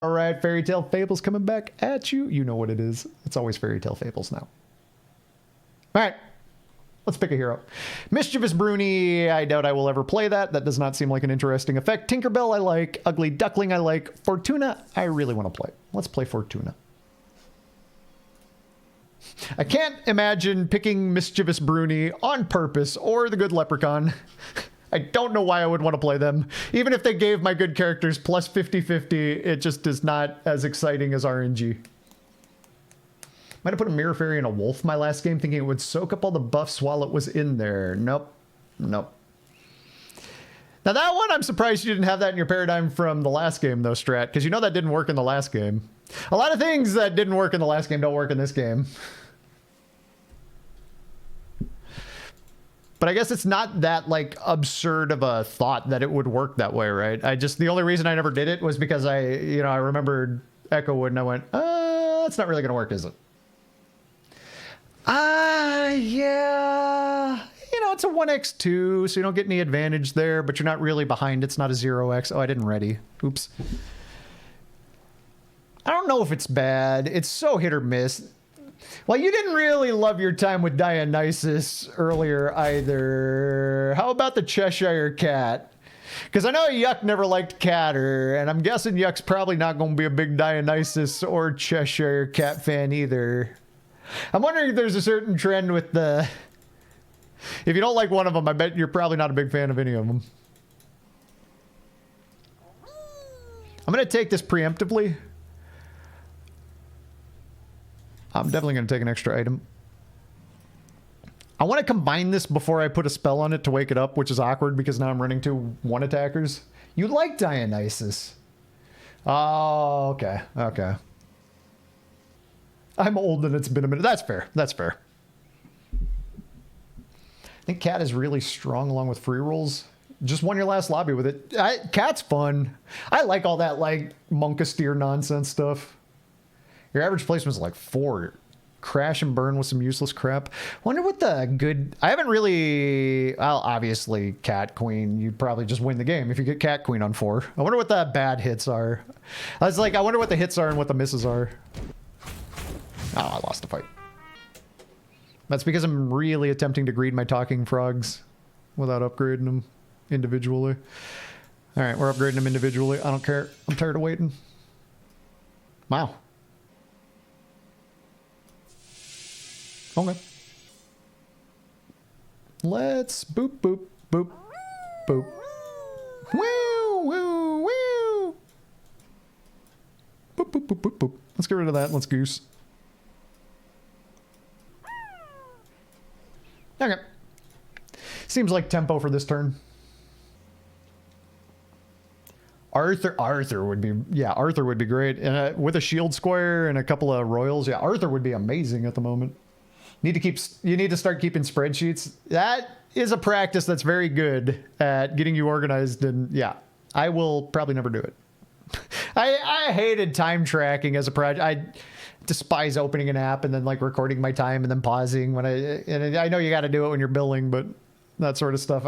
All right, Fairytale Fables coming back at you. You know what it is. It's always Fairytale Fables now. All right, let's pick a hero. Mischievous Bruni, I doubt I will ever play that. That does not seem like an interesting effect. Tinkerbell I like. Ugly Duckling I like. Fortuna, I really want to play. Let's play Fortuna. I can't imagine picking Mischievous Bruni on purpose or the Good Leprechaun. I don't know why I would want to play them. Even if they gave my good characters plus 50-50, it just is not as exciting as RNG. Might have put a Mirror Fairy and a Wolf my last game, thinking it would soak up all the buffs while it was in there. Nope. Nope. Now that one, I'm surprised you didn't have that in your paradigm from the last game, though, Strat, because you know that didn't work in the last game. A lot of things that didn't work in the last game don't work in this game. But I guess it's not that, like, absurd of a thought that it would work that way, right? The only reason I never did it was because I remembered Echowood and I went, that's not really going to work, is it? Yeah. You know, it's a 1x2, so you don't get any advantage there, but you're not really behind. It's not a 0x. Oh, I didn't ready. Oops. I don't know if it's bad. It's so hit or miss. Well, you didn't really love your time with Dionysus earlier either. How about the Cheshire Cat? Because I know Yuck never liked Catter, and I'm guessing Yuck's probably not going to be a big Dionysus or Cheshire Cat fan either. I'm wondering if there's a certain trend with the... If you don't like one of them, I bet you're probably not a big fan of any of them. I'm going to take this preemptively. I'm definitely going to take an extra item. I want to combine this before I put a spell on it to wake it up, which is awkward because now I'm running to one attackers. You like Dionysus. Oh, okay. Okay. I'm old and it's been a minute. That's fair. That's fair. I think Cat is really strong along with free rolls. Just won your last lobby with it. Cat's fun. I like all that, like, Monkasteer nonsense stuff. Your average placement is like 4. Crash and burn with some useless crap. Wonder what the good... I haven't really... Well, obviously, Cat Queen. You'd probably just win the game if you get Cat Queen on 4. I wonder what the bad hits are. I was like, I wonder what the hits are and what the misses are. Oh, I lost the fight. That's because I'm really attempting to greed my talking frogs without upgrading them individually. All right, we're upgrading them individually. I don't care. I'm tired of waiting. Wow. Okay. Let's boop, boop, boop, boop. Woo, woo, woo. Boop, boop, boop, boop, boop. Let's get rid of that. Let's goose. Okay. Seems like tempo for this turn. Arthur would be, yeah, Arthur would be great. And with a shield square and a couple of royals, yeah, Arthur would be amazing at the moment. You need to start keeping spreadsheets. That is a practice that's very good at getting you organized, and yeah, I will probably never do it. I hated time tracking as a project. I despise opening an app and then like recording my time and then pausing when and I know you got to do it when you're billing, but that sort of stuff,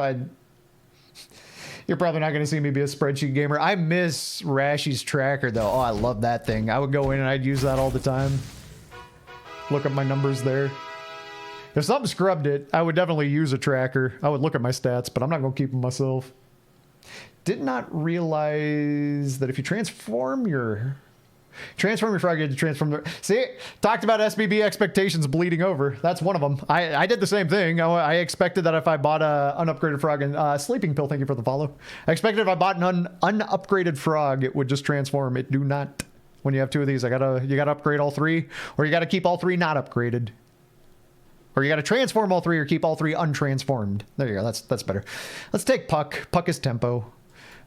you're probably not going to see me be a spreadsheet gamer. I miss Rashi's tracker though. Oh, I love that thing. I would go in and I'd use that all the time. Look at my numbers there. If something scrubbed it, I would definitely use a tracker. I would look at my stats, but I'm not going to keep them myself. Did not realize that if you transform your frog, you had to transform the... See, talked about SBB expectations bleeding over. That's one of them. I did the same thing. I expected that if I bought a unupgraded frog and Sleeping Pill, thank you for the follow. I expected if I bought an unupgraded frog, it would just transform. It do not. When you have 2 of these, you gotta upgrade all 3, or you gotta keep all 3 not upgraded. Or you got to transform all 3 or keep all 3 untransformed. There you go. That's better. Let's take Puck. Puck is tempo.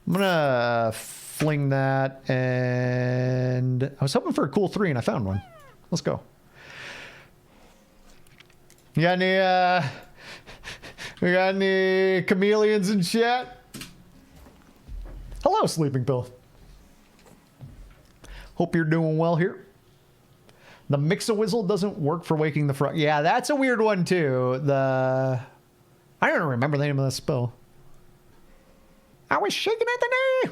I'm going to fling that. And I was hoping for a cool 3 and I found one. Let's go. You got any, we got any chameleons in chat? Hello, Sleeping Pill. Hope you're doing well here. The Mix-a-Whizzle doesn't work for waking the frog. Yeah, that's a weird one, too. I don't remember the name of that spell. I was shaking at the knee.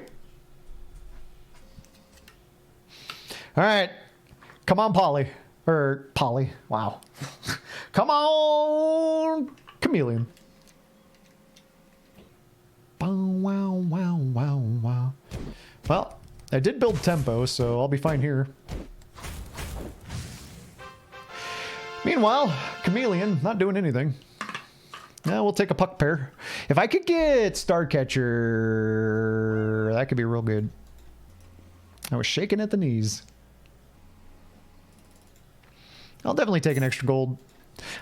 All right. Come on, Polly. Or Polly. Wow. Come on, Chameleon. Bow, wow, wow, wow, wow. Well, I did build tempo, so I'll be fine here. Meanwhile, Chameleon not doing anything. Now we'll take a puck pair. If I could get Starcatcher, that could be real good. I was shaking at the knees. I'll definitely take an extra gold.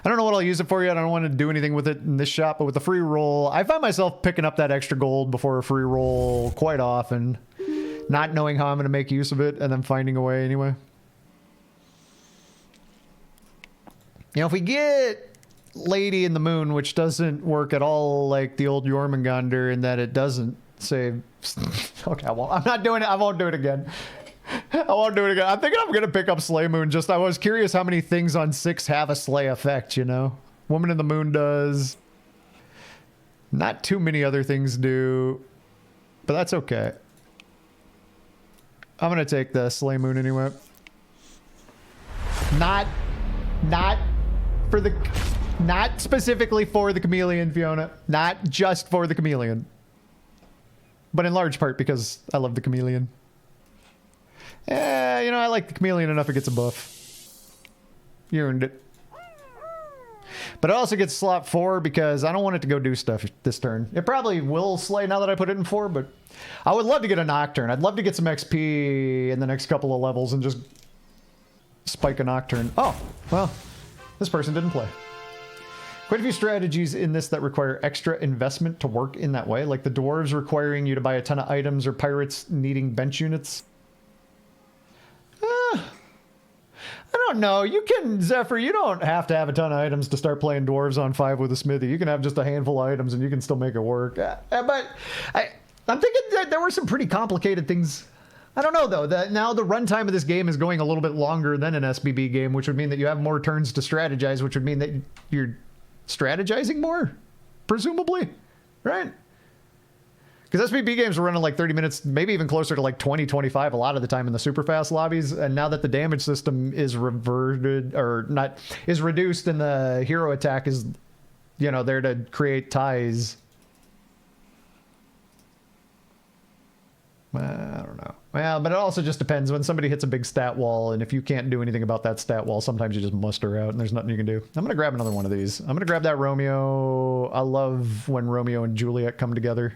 I don't know what I'll use it for yet. I don't want to do anything with it in this shop, but with the free roll, I find myself picking up that extra gold before a free roll quite often, not knowing how I'm going to make use of it, and then finding a way anyway. You know, if we get Lady in the Moon, which doesn't work at all like the old Jormungandr in that it doesn't save... Okay, I'm not doing it. I won't do it again. I won't do it again. I'm thinking I'm going to pick up Slay Moon. Just, I was curious how many things on 6 have a Slay effect, you know? Woman in the Moon does. Not too many other things do. But that's okay. I'm going to take the Slay Moon anyway. Not specifically for the Chameleon, Fiona. Not just for the Chameleon. But in large part because I love the Chameleon. Yeah, you know, I like the Chameleon enough it gets a buff. You earned it. But it also gets slot 4 because I don't want it to go do stuff this turn. It probably will slay now that I put it in 4, but I would love to get a Nocturne. I'd love to get some XP in the next couple of levels and just spike a Nocturne. Oh, well, this person didn't play. Quite a few strategies in this that require extra investment to work in that way, like the Dwarves requiring you to buy a ton of items or Pirates needing bench units. I don't know. You can, Zephyr, you don't have to have a ton of items to start playing Dwarves on 5 with a smithy. You can have just a handful of items and you can still make it work. But I'm thinking that there were some pretty complicated things. I don't know, though. That now the runtime of this game is going a little bit longer than an SBB game, which would mean that you have more turns to strategize, which would mean that you're strategizing more, presumably, right? Because SBB games are running like 30 minutes, maybe even closer to like 20, 25 a lot of the time in the super fast lobbies. And now that the damage system is reverted, or not, is reduced and the hero attack is, you know, there to create ties. I don't know. Well, but it also just depends when somebody hits a big stat wall, and if you can't do anything about that stat wall, sometimes you just muster out and there's nothing you can do. I'm going to grab another one of these. I'm going to grab that Romeo. I love when Romeo and Juliet come together.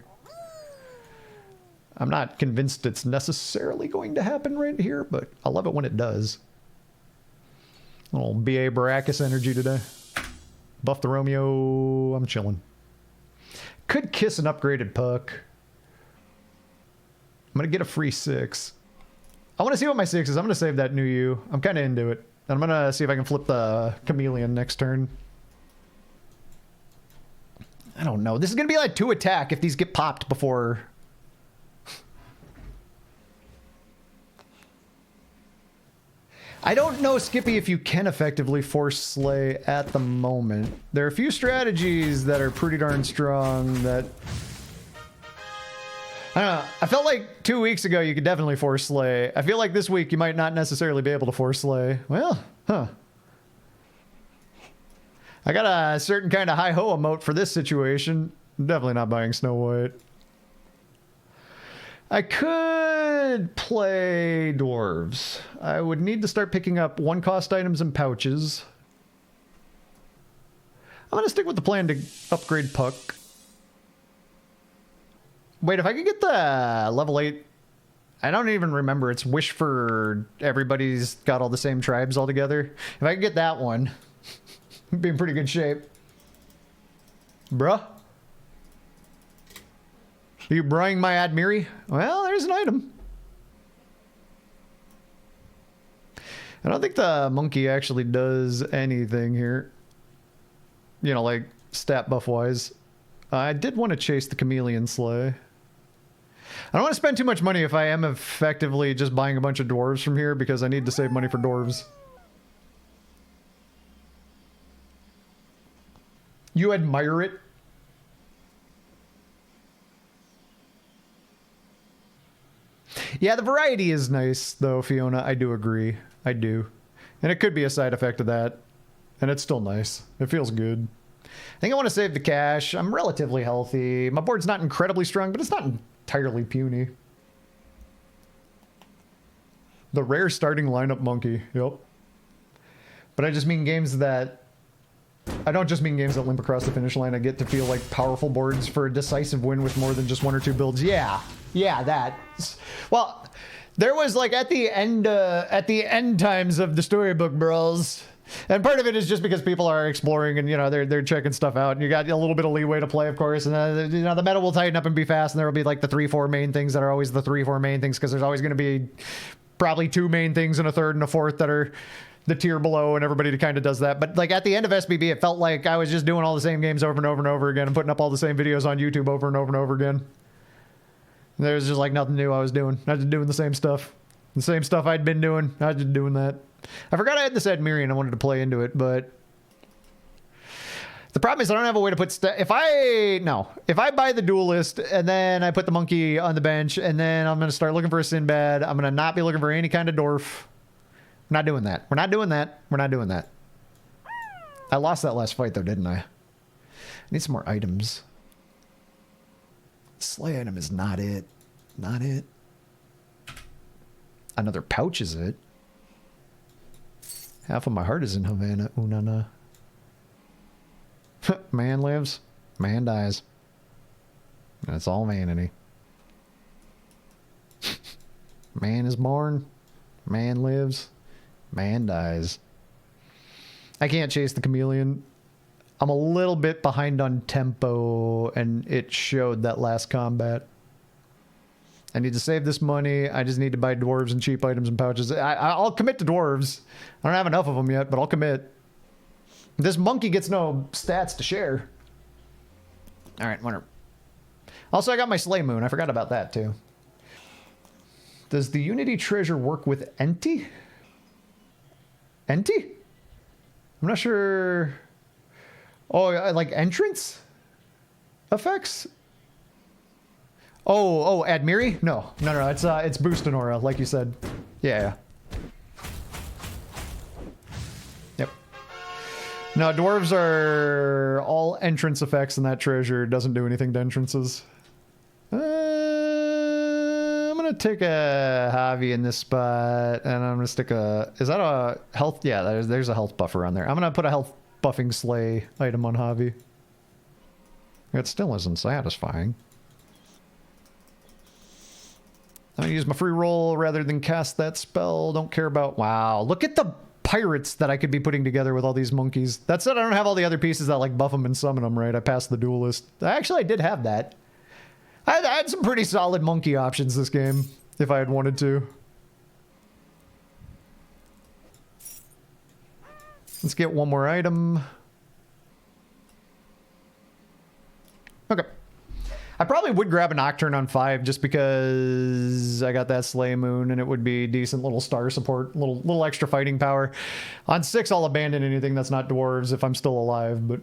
I'm not convinced it's necessarily going to happen right here, but I love it when it does. A little B.A. Baracus energy today. Buff the Romeo. I'm chilling. Could kiss an upgraded puck. I'm going to get a free 6. I want to see what my 6 is. I'm going to save that new you. I'm kind of into it. And I'm going to see if I can flip the Chameleon next turn. I don't know. This is going to be like 2 attack if these get popped before... I don't know, Skippy, if you can effectively force slay at the moment. There are a few strategies that are pretty darn strong that... I don't know. I felt like 2 weeks ago you could definitely force slay. I feel like this week you might not necessarily be able to force slay. Well, huh. I got a certain kind of hi-ho emote for this situation. I'm definitely not buying Snow White. I could play Dwarves. I would need to start picking up 1-cost items and pouches. I'm going to stick with the plan to upgrade Puck. Wait, if I could get the level 8... I don't even remember. It's Wish for everybody's got all the same tribes all together. If I could get that one, I'd be in pretty good shape. Bruh. Are you braying my Admiri? Well, there's an item. I don't think the monkey actually does anything here. You know, like stat buff wise. I did want to chase the Chameleon Slay. I don't want to spend too much money if I am effectively just buying a bunch of dwarves from here because I need to save money for dwarves. You admire it? Yeah, the variety is nice, though, Fiona. I do agree. I do. And it could be a side effect of that. And it's still nice. It feels good. I think I want to save the cash. I'm relatively healthy. My board's not incredibly strong, but it's not entirely puny. The rare starting lineup monkey. Yep. But I just mean games that... I don't just mean games that limp across the finish line. I get to feel like powerful boards for a decisive win with more than just one or two builds. Yeah. Yeah, that. Well, there was like at the end times of the storybook brawls. And part of it is just because people are exploring and, you know, they're checking stuff out. And you got a little bit of leeway to play, of course. And, you know, the meta will tighten up and be fast. And there will be like the 3-4 main things that are always the 3-4 main things. Because there's always going to be probably 2 main things and a third and a fourth that are the tier below. And everybody kind of does that. But like at the end of SBB, it felt like I was just doing all the same games over and over and over again. And putting up all the same videos on YouTube over and over and over again. And there was just like nothing new I was doing. I was just doing the same stuff. The same stuff I'd been doing. I was just doing that. I forgot I had this Admirian. I wanted to play into it, but the problem is I don't have a way to put if I buy the duelist and then I put the monkey on the bench and then I'm going to start looking for a Sinbad, I'm going to not be looking for any kind of dwarf. We're not doing that. We're not doing that. We're not doing that. I lost that last fight though, didn't I? I need some more items. Slay item is not it. Not it. Another pouch is it. Half of my heart is in Havana. Unana. Man lives, man dies. That's all vanity. Man is born, man lives, man dies. I can't chase the chameleon. I'm a little bit behind on tempo, and it showed that last combat. I need to save this money. I just need to buy dwarves and cheap items and pouches. I'll commit to dwarves. I don't have enough of them yet, but I'll commit. This monkey gets no stats to share. All right, whatever. Also, I got my Slay Moon. I forgot about that, too. Does the Unity Treasure work with Enti? Enti? I'm not sure. Oh, like entrance effects? Oh, Admiri? No. It's Boost and Aura, like you said. Yeah. Yep. No, dwarves are all entrance effects, and that treasure doesn't do anything to entrances. I'm gonna take a Javi in this spot, and I'm gonna stick a... Is that a health? Yeah, there's a health buffer on there. I'm gonna put a health buffing Slay item on Javi. It still isn't satisfying. I'm going to use my free roll rather than cast that spell. Don't care about... Wow. Look at the pirates that I could be putting together with all these monkeys. That said, I don't have all the other pieces that like buff them and summon them, right? I passed the duelist. Actually, I did have that. I had some pretty solid monkey options this game, if I had wanted to. Let's get one more item. Okay. I probably would grab a Nocturne on 5 just because I got that Slay Moon and it would be decent little star support, little extra fighting power. On 6, I'll abandon anything that's not dwarves if I'm still alive, but...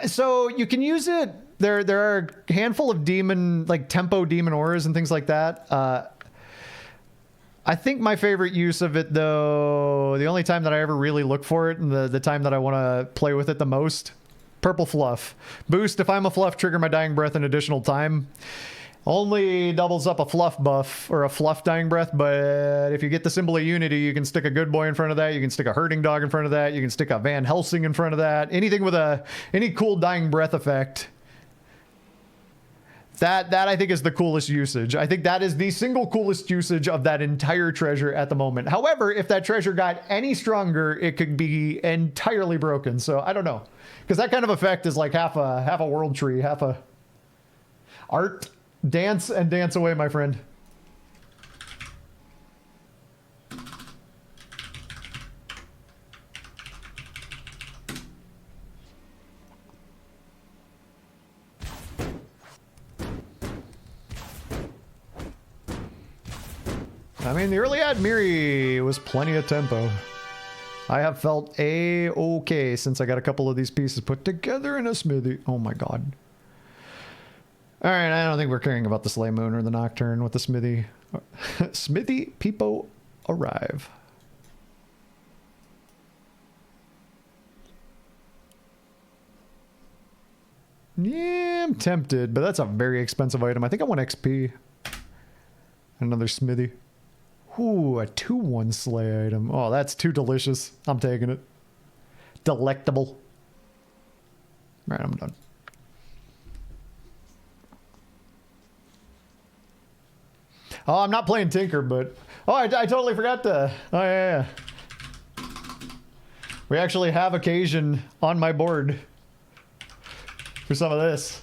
So you can use it. There are a handful of demon, like tempo demon auras and things like that. I think my favorite use of it, though, the only time that I ever really look for it and the time that I want to play with it the most... Purple Fluff. Boost, if I'm a fluff, trigger my Dying Breath an additional time. Only doubles up a fluff buff, or a fluff Dying Breath, but if you get the symbol of Unity, you can stick a Good Boy in front of that, you can stick a Herding Dog in front of that, you can stick a Van Helsing in front of that, anything with any cool Dying Breath effect. That I think is the coolest usage. I think that is the single coolest usage of that entire treasure at the moment. However, if that treasure got any stronger, it could be entirely broken, so I don't know. Because that kind of effect is like half a world tree, half a art. Dance and dance away, my friend. I mean, the early Admiri was plenty of tempo. I have felt A-okay since I got a couple of these pieces put together in a smithy. Oh my god. All right, I don't think we're caring about the Slay Moon or the Nocturne with the Smithy. Smithy people arrive. Yeah, I'm tempted, but that's a very expensive item. I think I want XP. Another Smithy. Ooh, a 2-1 Slay item. Oh, that's too delicious. I'm taking it. Delectable. All right, I'm done. Oh, I'm not playing Tinker, but... Oh, I totally forgot to... Oh, yeah. We actually have occasion on my board for some of this.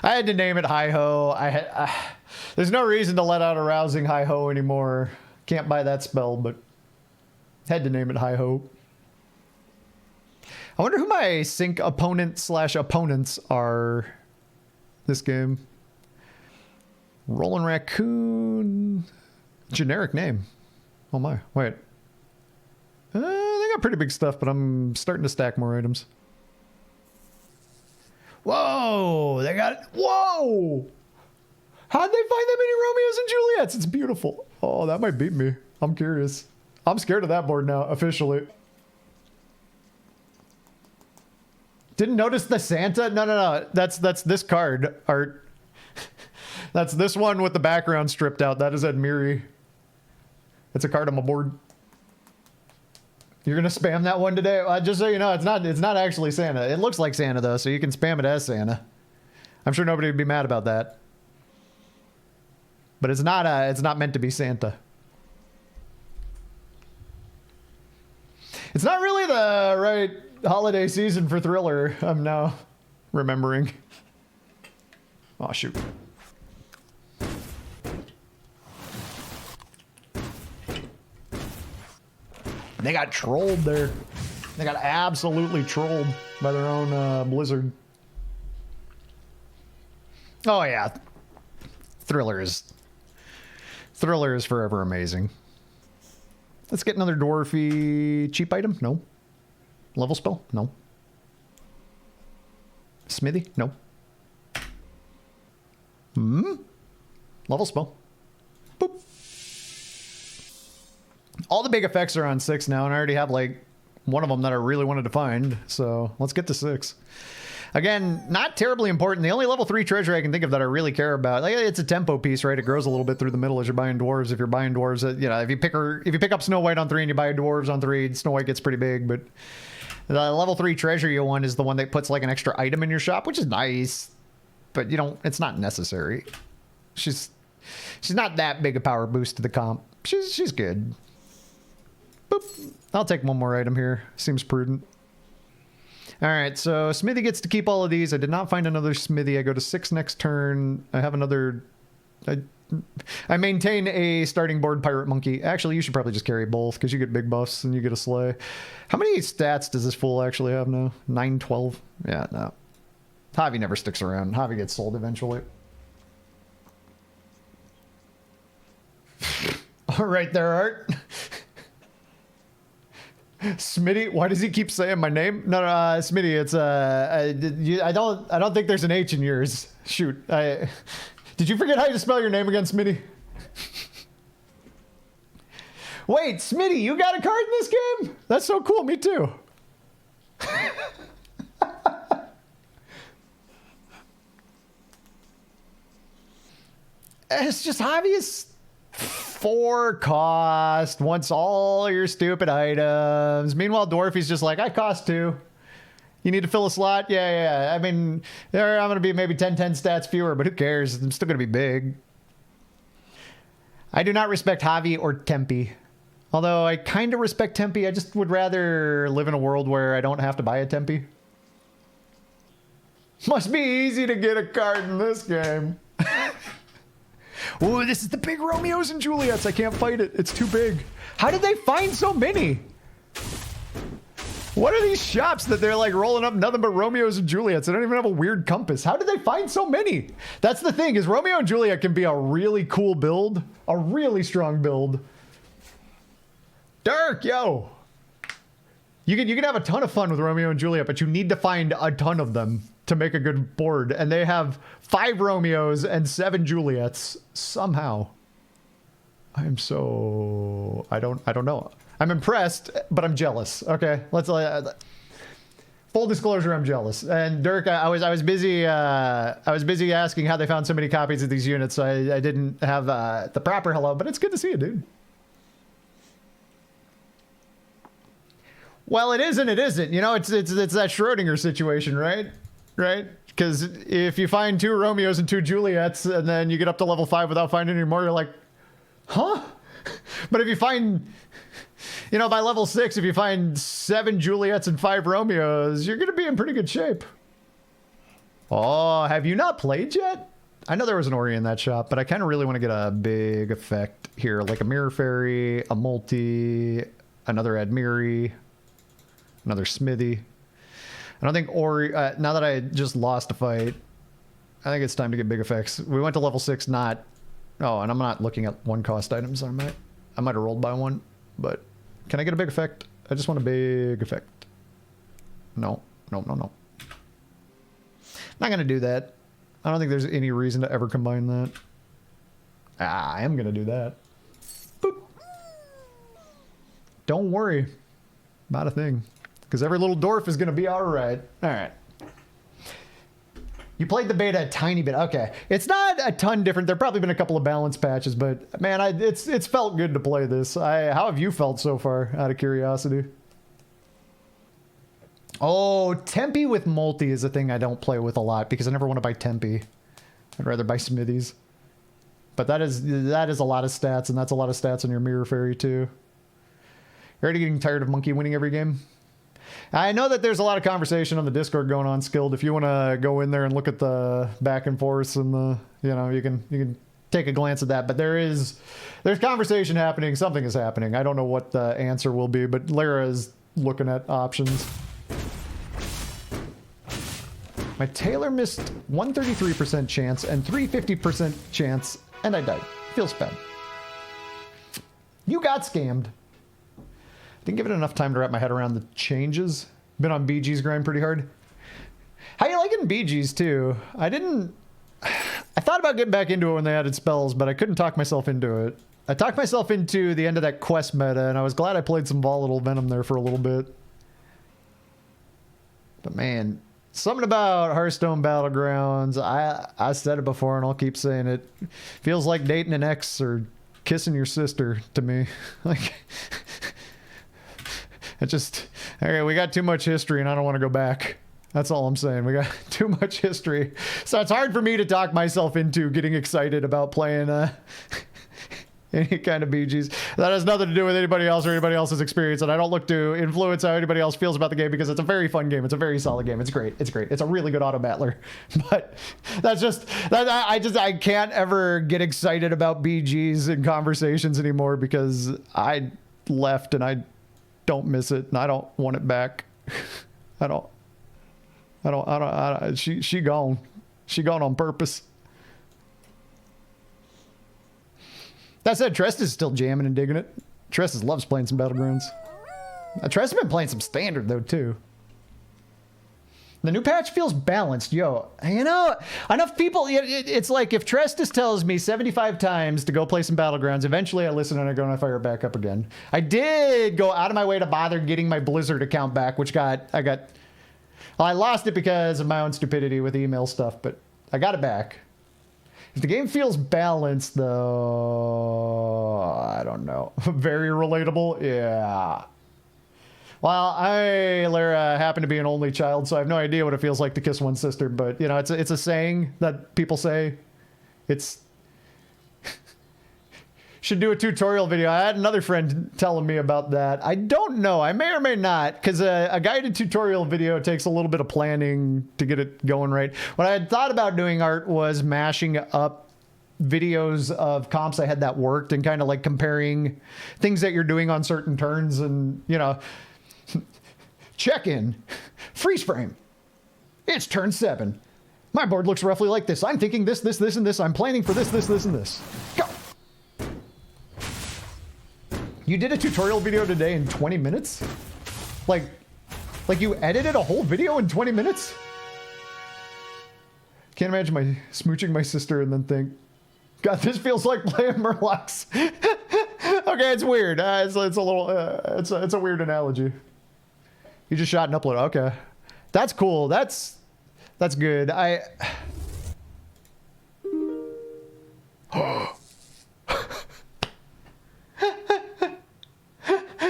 I had to name it Hi-Ho. There's no reason to let out a rousing Hi-Ho anymore. Can't buy that spell, but had to name it Hi-Ho. I wonder who my sync opponent / opponents are this game. Rollin' Raccoon. Generic name. Oh my. Wait. They got pretty big stuff, but I'm starting to stack more items. Whoa! They got... Whoa! How'd they find that many Romeos and Juliets? It's beautiful. Oh, that might beat me. I'm curious. I'm scared of that board now, officially. Didn't notice the Santa? No. That's this card art. That's this one with the background stripped out. That is Admiri. It's a card on my board. You're gonna spam that one today? Just so you know, it's not actually Santa. It looks like Santa though, so you can spam it as Santa. I'm sure nobody would be mad about that. But it's not meant to be Santa. It's not really the right holiday season for Thriller, I'm now remembering. Oh shoot. They got trolled there. They got absolutely trolled by their own Blizzard. Oh yeah. Thriller is forever amazing. Let's get another dwarfy cheap item. No. Level spell? No. Smithy? No. Level spell. Boop. All the big effects are on 6 now, and I already have like one of them that I really wanted to find. So let's get to 6. Again, not terribly important. The only level 3 treasure I can think of that I really care about, like, it's a tempo piece, right? It grows a little bit through the middle as you're buying dwarves. If you're buying dwarves, you know, if you pick up Snow White on 3 and you buy dwarves on 3, Snow White gets pretty big. But the level 3 treasure you want is the one that puts like an extra item in your shop, which is nice, but you don't. It's not necessary. She's not that big a power boost to the comp. She's good. Boop. I'll take one more item here. Seems prudent. All right, so Smithy gets to keep all of these. I did not find another Smithy. I go to 6 next turn. I have another... I maintain a starting board Pirate Monkey. Actually, you should probably just carry both because you get big buffs and you get a Slay. How many stats does this fool actually have now? 9, 12? Yeah, no. Javi never sticks around. Javi gets sold eventually. All right there, Art. Smitty, why does he keep saying my name? No, Smitty, it's I don't think there's an H in yours. Shoot, did you forget how to spell your name again, Smitty? Wait, Smitty, you got a card in this game? That's so cool. Me too. It's just obvious. 4 cost, wants all your stupid items. Meanwhile, Dwarfy's just like, I cost 2. You need to fill a slot? Yeah. I mean, I'm going to be maybe 10 stats fewer, but who cares? I'm still going to be big. I do not respect Javi or Tempe. Although I kind of respect Tempe. I just would rather live in a world where I don't have to buy a Tempe. Must be easy to get a card in this game. Ooh, this is the big Romeos and Juliets. I can't fight it. It's too big. How did they find so many? What are these shops that they're like rolling up nothing but Romeos and Juliets? They don't even have a weird compass. How did they find so many? That's the thing, is Romeo and Juliet can be a really cool build. A really strong build. Dirk, yo. You can have a ton of fun with Romeo and Juliet, but you need to find a ton of them to make a good board. And they have 5 Romeos and 7 Juliets somehow. I'm so I don't know. I'm impressed, but I'm jealous. Okay, let's full disclosure, I'm jealous. And Dirk, I was busy asking how they found so many copies of these units, so I didn't have the proper hello. But it's good to see you, dude. Well, it is and it isn't. You know, it's that Schrodinger situation, right? Right? Because if you find 2 Romeos and 2 Juliets, and then you get up to level 5 without finding any more, you're like, huh? But if you find, you know, by level 6, if you find 7 Juliets and 5 Romeos, you're going to be in pretty good shape. Oh, have you not played yet? I know there was an Ori in that shop, but I kind of really want to get a big effect here, like a Mirror Fairy, a Multi, another Admiri, another Smithy. I don't think Ori, now that I just lost a fight, I think it's time to get big effects. We went to level 6, not, oh, and I'm not looking at 1-cost items. I might have rolled by 1, but can I get a big effect? I just want a big effect. No. Not gonna do that. I don't think there's any reason to ever combine that. I am gonna do that. Boop. Don't worry about a thing, because every little dwarf is gonna be all right. All right. You played the beta a tiny bit. Okay. It's not a ton different. There've probably been a couple of balance patches, but man, it's felt good to play this. How have you felt so far, out of curiosity? Oh, Tempe with Multi is a thing I don't play with a lot because I never want to buy Tempe. I'd rather buy Smithies. But that is a lot of stats, and that's a lot of stats on your Mirror Fairy too. You're already getting tired of Monkey winning every game? I know that there's a lot of conversation on the Discord going on, Skilled. If you want to go in there and look at the back and forth and the, you know, you can take a glance at that. But there's conversation happening. Something is happening. I don't know what the answer will be, but Lara is looking at options. My Taylor missed 133% chance and 350% chance, and I died. Feels bad. You got scammed. Didn't give it enough time to wrap my head around the changes. Been on BG's grind pretty hard. How you liking BG's too? I thought about getting back into it when they added spells, but I couldn't talk myself into it. I talked myself into the end of that quest meta, and I was glad I played some Volatile Venom there for a little bit. But man, something about Hearthstone Battlegrounds, I said it before and I'll keep saying it. Feels like dating an ex or kissing your sister to me. Like, it just, okay, we got too much history and I don't want to go back. That's all I'm saying. We got too much history. So it's hard for me to talk myself into getting excited about playing any kind of BGs. That has nothing to do with anybody else or anybody else's experience, and I don't look to influence how anybody else feels about the game because it's a very fun game. It's a very solid game. It's great. It's great. It's a really good auto battler. But that's just that I can't ever get excited about BGs in conversations anymore because I left and I don't miss it and I don't want it back. She gone. She gone on purpose. That said, Trest is still jamming and digging it. Trest loves playing some Battlegrounds. Trest has been playing some Standard, though, too. The new patch feels balanced. Yo, you know, enough people... It's like if Trestus tells me 75 times to go play some Battlegrounds, eventually I listen and I go and I fire it back up again. I did go out of my way to bother getting my Blizzard account back, which well, I lost it because of my own stupidity with email stuff, but I got it back. If the game feels balanced, though, I don't know. Very relatable? Yeah. Well, Lara, happen to be an only child, so I have no idea what it feels like to kiss one's sister, but, you know, it's a saying that people say. It's... Should do a tutorial video. I had another friend telling me about that. I don't know. I may or may not, because a guided tutorial video takes a little bit of planning to get it going right. What I had thought about doing, Art, was mashing up videos of comps I had that worked and kind of like comparing things that you're doing on certain turns and, you know, check in, freeze frame. It's turn 7. My board looks roughly like this. I'm thinking this, and this. I'm planning for this, and this. Go. You did a tutorial video today in 20 minutes? Like, Like, you edited a whole video in 20 minutes? Can't imagine smooching my sister and then think, God, this feels like playing Murlocs. Okay, it's weird. It's a little, it's a weird analogy. You just shot and uploaded. Okay. That's cool. That's good.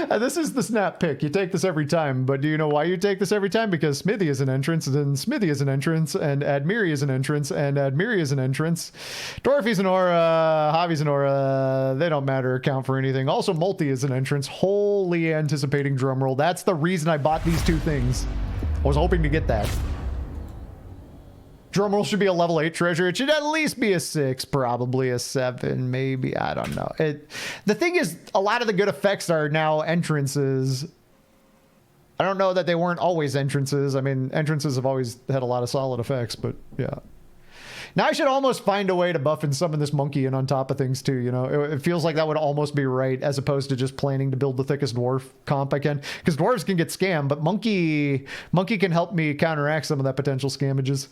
This is the snap pick. You take this every time, but do you know why you take this every time? Because Smithy is an entrance, and then Smithy is an entrance, and Admiri is an entrance, and Admiri is an entrance. Dwarfy's an aura, Javi's an aura. They don't matter or count for anything. Also, Multi is an entrance. Holy anticipating drumroll. That's the reason I bought these two things. I was hoping to get that. Drumroll should be a level 8 treasure. It should at least be a 6, probably a 7, maybe. I don't know. The thing is, a lot of the good effects are now entrances. I don't know that they weren't always entrances. I mean, entrances have always had a lot of solid effects, but yeah. Now I should almost find a way to buff and summon this monkey in on top of things too, you know? It feels like that would almost be right, as opposed to just planning to build the thickest dwarf comp I can. Because dwarves can get scammed, but monkey can help me counteract some of that potential scamages.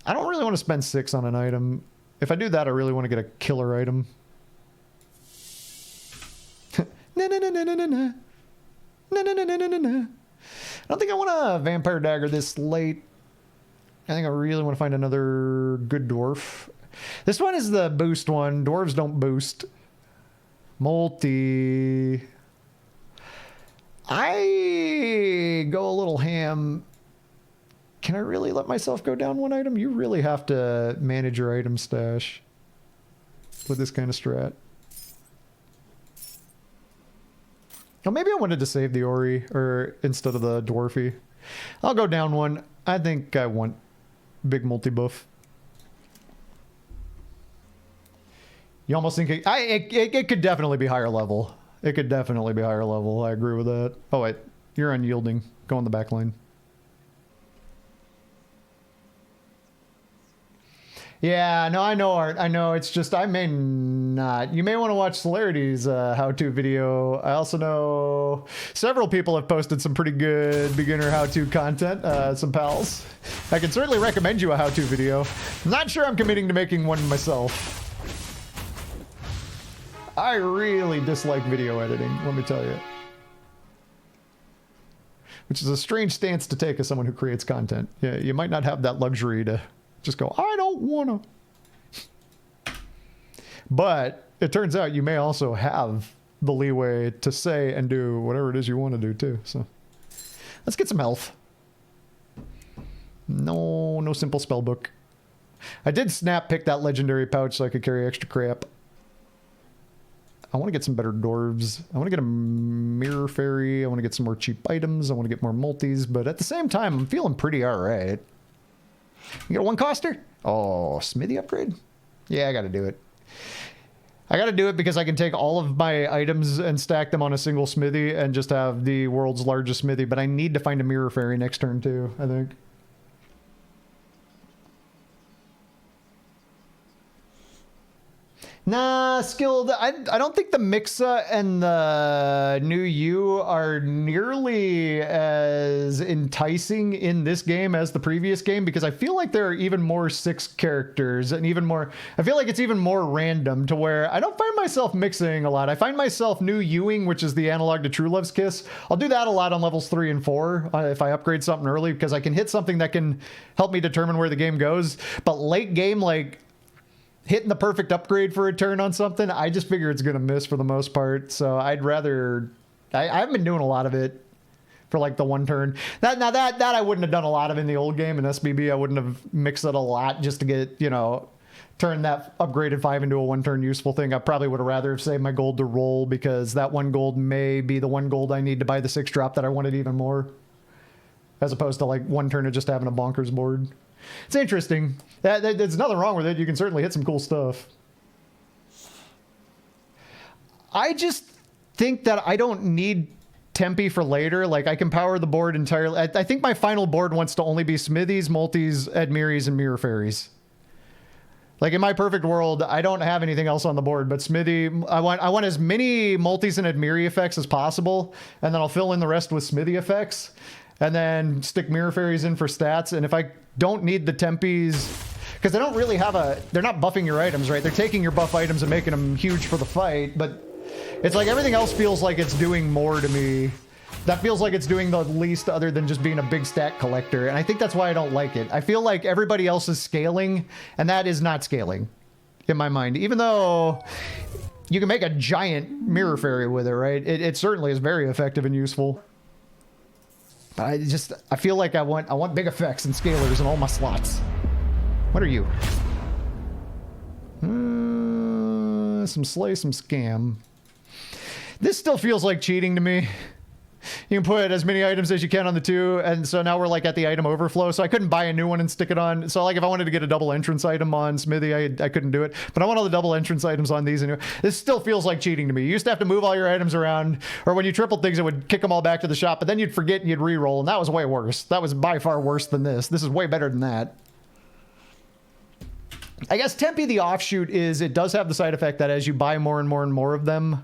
I don't really want to spend 6 on an item. If I do that, I really want to get a killer item. Na na na na na na na. Na na na na na na. I don't think I want a vampire dagger this late. I think I really want to find another good dwarf. This one is the boost one. Dwarves don't boost. Multi. I go a little ham. Can I really let myself go down one item? You really have to manage your item stash with this kind of strat. Oh, maybe I wanted to save the Ori or instead of the Dwarfy. I'll go down one. I think I want big multi-buff. You almost think it could definitely be higher level. It could definitely be higher level. I agree with that. Oh, wait. You're unyielding. Go on the back line. Yeah, no, I know, Art. I know. It's just I may not. You may want to watch Celerity's how-to video. I also know several people have posted some pretty good beginner how-to content. Some pals. I can certainly recommend you a how-to video. I'm not sure I'm committing to making one myself. I really dislike video editing, let me tell you. Which is a strange stance to take as someone who creates content. Yeah, you might not have that luxury to just go, I don't wanna. But it turns out you may also have the leeway to say and do whatever it is you want to do too. So let's get some health. No simple spell book. I did snap pick that legendary pouch so I could carry extra crap. I want to get some better dwarves. I want to get a mirror fairy. I want to get some more cheap items. I want to get more multis. But at the same time, I'm feeling pretty all right. You got a one coster? Oh, smithy upgrade? Yeah, I got to do it. I got to do it because I can take all of my items and stack them on a single smithy and just have the world's largest smithy. But I need to find a mirror fairy next turn too, I think. Nah, skilled. I don't think the Mixa and the new U are nearly as enticing in this game as the previous game because I feel like there are even more 6 characters and even more. I feel like it's even more random to where I don't find myself mixing a lot. I find myself new Uing, which is the analog to True Love's Kiss. I'll do that a lot on levels 3 and 4 if I upgrade something early because I can hit something that can help me determine where the game goes. But late game, like hitting the perfect upgrade for a turn on something, I just figure it's going to miss for the most part. So I'd rather... I haven't been doing a lot of it for like the one turn. That I wouldn't have done a lot of in the old game. In SBB, I wouldn't have mixed it a lot just to get, you know, turn that upgraded 5 into a one turn useful thing. I probably would have rather have saved my gold to roll because that 1 gold may be the 1 gold I need to buy the 6 drop that I wanted even more. As opposed to like one turn of just having a bonkers board. It's interesting. There's nothing wrong with it. You can certainly hit some cool stuff. I just think that I don't need Tempe for later. Like, I can power the board entirely. I think my final board wants to only be Smithies, Multis, Admiris, and Mirror Fairies. Like, in my perfect world, I don't have anything else on the board but Smithy. I want as many Multis and Admiri effects as possible, and then I'll fill in the rest with Smithy effects. and then stick Mirror Fairies in for stats. And if I don't need the Tempies, because they don't really have a, they're not buffing your items, right? They're taking your buff items and making them huge for the fight, but it's like everything else feels like it's doing more to me. That feels like it's doing the least other than just being a big stat collector. And I think that's why I don't like it. I feel like everybody else is scaling, and that is not scaling in my mind. Even though you can make a giant Mirror Fairy with it, right? It certainly is very effective and useful. But I feel like I want big effects and scalers in all my slots. What are you? Some slay, some scam. This still feels like cheating to me. You can put as many items as you can on the two, and so now we're like at the item overflow, so I couldn't buy a new one and stick it on. So like if I wanted to get a double entrance item on Smithy, I couldn't do it. But I want all the double entrance items on these anyway. This still feels like cheating to me. You used to have to move all your items around, or when you tripled things, it would kick them all back to the shop, but then you'd forget and you'd re-roll, and that was way worse. That was by far worse than this. This is way better than that. I guess Tempe the offshoot is it does have the side effect that as you buy more and more and more of them,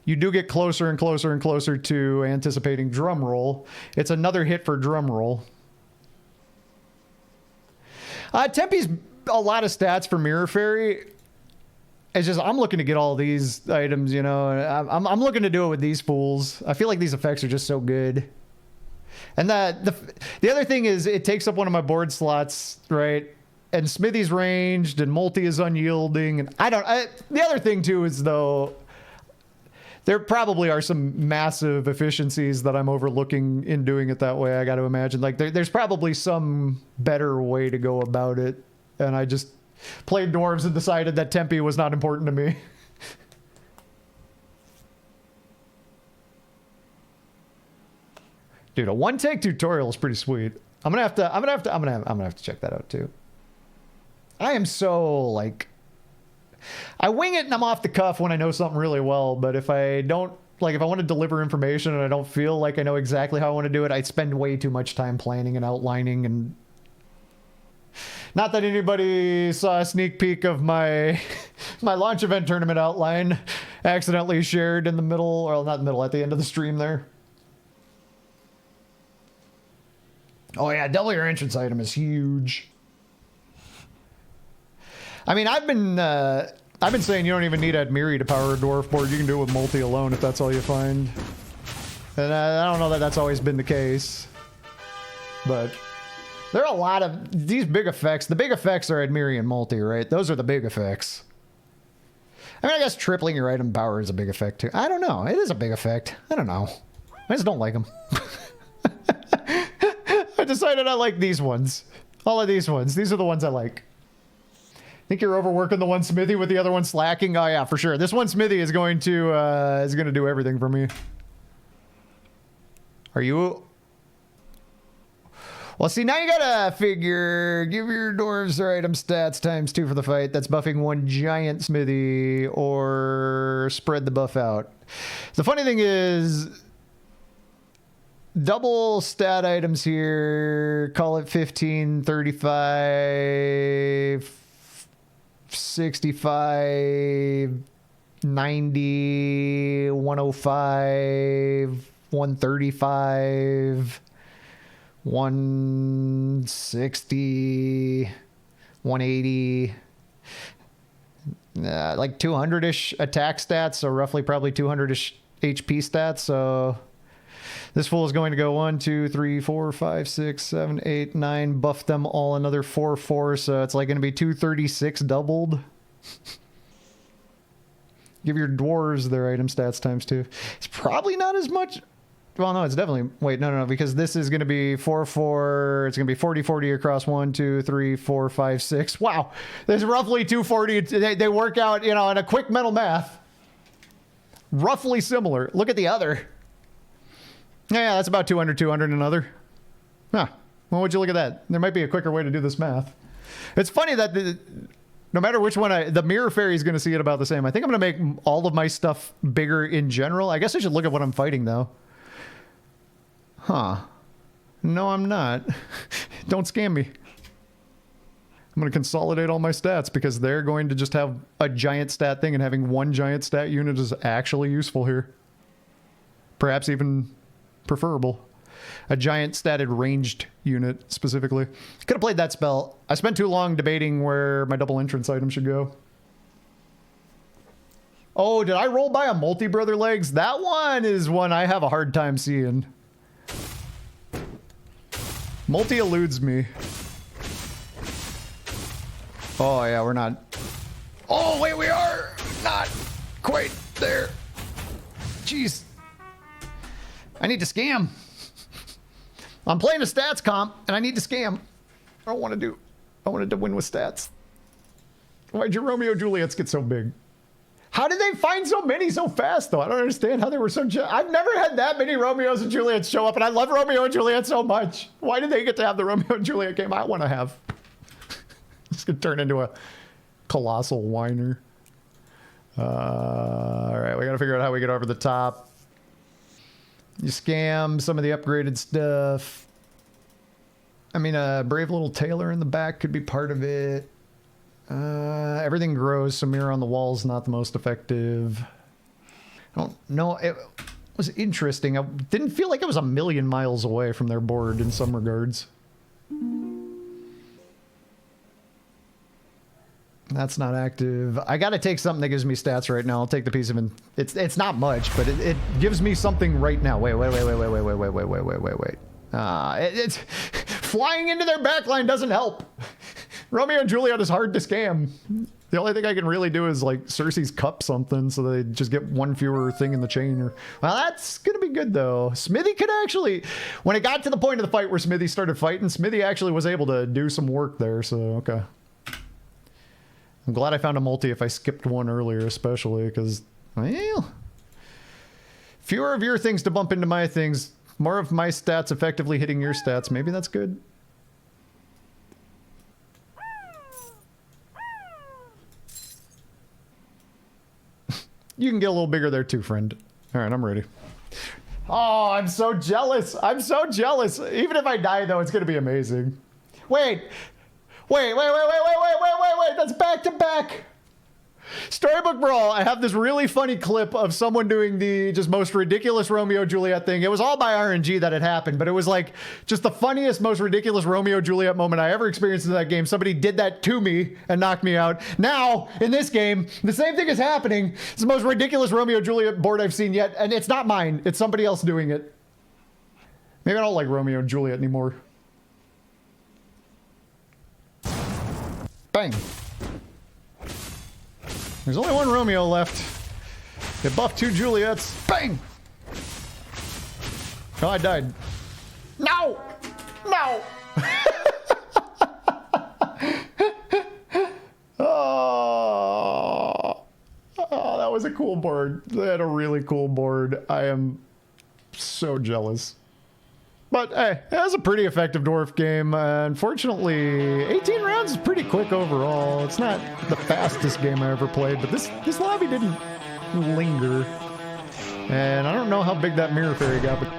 you do get closer and closer and closer to anticipating drum roll. It's another hit for drum roll. Tempe's a lot of stats for Mirror Fairy. It's just I'm looking to get all these items, you know. I'm looking to do it with these fools. I feel like these effects are just so good. And the other thing is it takes up one of my board slots, right? And Smithy's ranged and multi is unyielding. And the other thing too is though, there probably are some massive efficiencies that I'm overlooking in doing it that way. I got to imagine like there's probably some better way to go about it. And I just played Dwarves and decided that Tempe was not important to me. Dude, a one-take tutorial is pretty sweet. I'm gonna have to check that out too. I am so like, I wing it and I'm off the cuff when I know something really well, but if I don't, like if I want to deliver information and I don't feel like I know exactly how I want to do it, I spend way too much time planning and outlining. And not that anybody saw a sneak peek of my my launch event tournament outline accidentally shared in the middle, or not in the middle, at the end of the stream there. Oh yeah, double your entrance item is huge. I mean, I've been saying you don't even need Admiri to power a dwarf board. You can do it with multi alone if that's all you find. And I don't know that that's always been the case. But there are a lot of these big effects. The big effects are Admiri and multi, right? Those are the big effects. I mean, I guess tripling your item power is a big effect too. I don't know. It is a big effect. I don't know. I just don't like them. I decided I like these ones. All of these ones. These are the ones I like. Think you're overworking the one Smithy with the other one slacking? Oh yeah, for sure. This one Smithy is going to do everything for me. Are you? Well, see, now you gotta figure, give your dwarves their item stats ×2 for the fight. That's buffing one giant Smithy, or spread the buff out. The funny thing is, double stat items here, call it 15, 35, 65, 90, 105, 135, 160, 180, like 200-ish attack stats, so roughly probably 200-ish HP stats. So this fool is going to go 1, 2, 3, 4, 5, 6, 7, 8, 9, buff them all another 4, 4, so it's like going to be 236 doubled. Give your dwarves their item stats ×2. It's probably not as much. Well, no, it's definitely, wait, no, because this is going to be 4, 4, it's going to be 40, 40 across 1, 2, 3, 4, 5, 6. Wow, there's roughly 240. They work out, you know, in a quick mental math. Roughly similar. Look at the other. Yeah, that's about 200, 200 another. Huh. Well, would you look at that? There might be a quicker way to do this math. It's funny that no matter which one, the Mirror Fairy is going to see it about the same. I think I'm going to make all of my stuff bigger in general. I guess I should look at what I'm fighting, though. Huh. No, I'm not. Don't scam me. I'm going to consolidate all my stats because they're going to just have a giant stat thing, and having one giant stat unit is actually useful here. Perhaps even preferable. a giant statted ranged unit specifically. Could have played that spell. I spent too long debating where my double entrance item should go. Oh, did I roll by a multi-brother legs? That one is one I have a hard time seeing. Multi eludes me. Oh yeah, we're not. Oh wait, we are not quite there. Jeez. I need to scam. I'm playing a stats comp and I need to scam. I wanted to win with stats. Why'd your Romeo and Juliets get so big? How did they find so many so fast, though? I don't understand how they were so... I've never had that many Romeos and Juliets show up, and I love Romeo and Juliet so much. Why did they get to have the Romeo and Juliet game I want to have? This could turn into a colossal whiner. All right, we got to figure out how we get over the top. You scam some of the upgraded stuff. I mean, a brave little tailor in the back could be part of it. Everything grows, so mirror on the wall is not the most effective. I don't know. It was interesting. I didn't feel like it was a million miles away from their board in some regards. That's not active. I gotta take something that gives me stats right now. I'll take the piece of... It's not much, but it gives me something right now. Wait. It's flying into their backline doesn't help. Romeo and Juliet is hard to scam. The only thing I can really do is like Cersei's cup something so they just get one fewer thing in the chain. Or well, that's gonna be good though. Smithy could actually, when it got to the point of the fight where Smithy started fighting, Smithy actually was able to do some work there. So okay, I'm glad I found a multi if I skipped one earlier, especially because well, fewer of your things to bump into my things, more of my stats effectively hitting your stats. Maybe that's good. You can get a little bigger there too, friend. All right, I'm ready. Oh, I'm so jealous. I'm so jealous. Even if I die, though, it's going to be amazing. Wait. That's back to back. Storybook Brawl, I have this really funny clip of someone doing the just most ridiculous Romeo Juliet thing. It was all by RNG that it happened, but it was like just the funniest, most ridiculous Romeo Juliet moment I ever experienced in that game. Somebody did that to me and knocked me out. Now, in this game, the same thing is happening. It's the most ridiculous Romeo Juliet board I've seen yet, and it's not mine. It's somebody else doing it. Maybe I don't like Romeo and Juliet anymore. Bang. There's only one Romeo left. They buffed 2 Juliets. Bang! Oh, I died. No! No! Oh, that was a cool board. They had a really cool board. I am so jealous. But hey, it was a pretty effective dwarf game. Unfortunately, 18 rounds is pretty quick overall. It's not the fastest game I ever played, but this lobby didn't linger. And I don't know how big that mirror fairy got, but